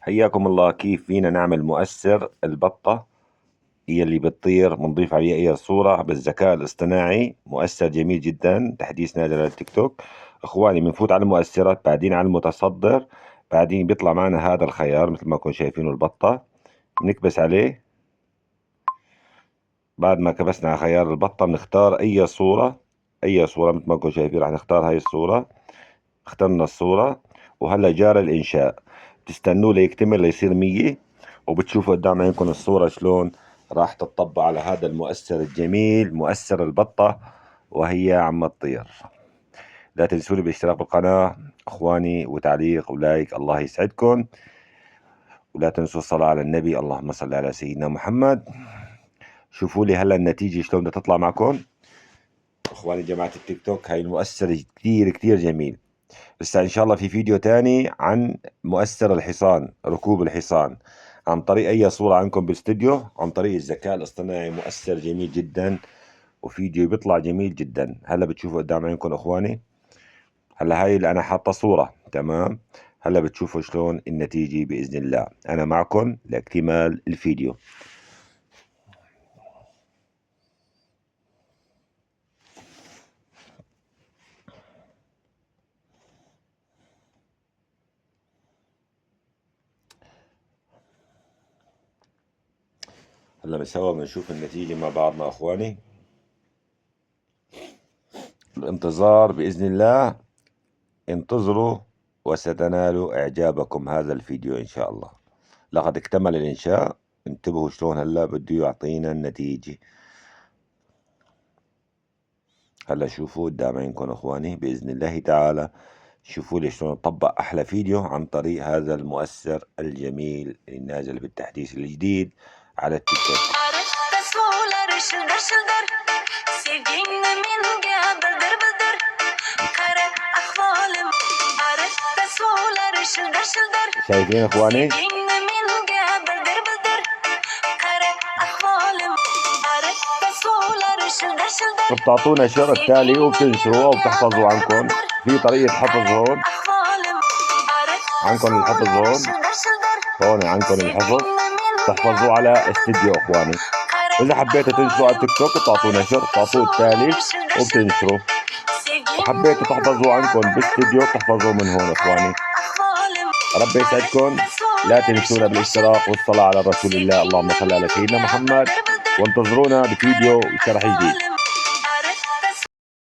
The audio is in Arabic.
حياكم الله. كيف فينا نعمل مؤثر البطة هي اللي بتطير، بنضيف عليه أي صورة بالذكاء الاصطناعي. مؤثر جميل جدا، تحديث نازل على التيك توك. إخواني، بنفوت على المؤثرات، بعدين على المتصدر، بعدين بيطلع معنا هذا الخيار مثل ما كنتم شايفينه البطة. بنكبس عليه. بعد ما كبسنا على خيار البطة بنختار أي صورة، أي صورة مثل ما كنتم شايفين. راح نختار هاي الصورة. اخترنا الصورة وهلا جار الإنشاء. بتستنوه ليكتمل ليصير 100، وبتشوفوا قدام عينكم الصورة شلون راح تطبق على هذا المؤثر الجميل، مؤثر البطة وهي عم تطير. لا تنسوني بالاشتراك بالقناة اخواني، وتعليق ولايك. الله يسعدكم. ولا تنسوا الصلاة على النبي، اللهم صل على سيدنا محمد. شوفوا لي هلا النتيجة شلون بدها تطلع معكم اخواني جماعة التيك توك. هاي المؤثر كتير كتير جميل. بس ان شاء الله في فيديو تاني عن مؤثر الحصان، ركوب الحصان، عن طريق اي صورة عندكم بالاستوديو، عن طريق الذكاء الاصطناعي. مؤثر جميل جدا وفيديو بيطلع جميل جدا. هلا بتشوفوا قدام عينكم اخواني. هلا هاي اللي انا حاطة صورة، تمام. هلا بتشوفوا شلون النتيجة باذن الله. انا معكم لاكتمال الفيديو. هلا سوا بنشوف النتيجة مع بعضنا اخواني. الانتظار باذن الله. انتظروا وستنالوا إعجابكم هذا الفيديو إن شاء الله. لقد اكتمل الإنشاء. انتبهوا شلون هلا بده يعطينا النتيجة. هلا شوفوا قدام عينكم إخواني بإذن الله تعالى. شوفوا لي شلون نطبق أحلى فيديو عن طريق هذا المؤثر الجميل النازل بالتحديث الجديد على التيك توك. شايفين اخواني؟ بتعطونا شرط تالي وبتنشروه وبتحفظوا عنكم. في طريقة حفظ هون، عنكم الحفظ هون عنكم الحفظ. تحفظوه على استديو اخواني. اذا حبيتوا تنشروا على التيك توك بتعطونا شرط، تعطوه التالي وبتنشروا. وحبيتوا تحفظوا عنكم باستديو بتحفظوه من هون اخواني. ربي يسعدكم. لا تنسونا بالاشتراك والصلاة على رسول الله، اللهم صل على سيدنا محمد. وانتظرونا بفيديو وشرح جديد.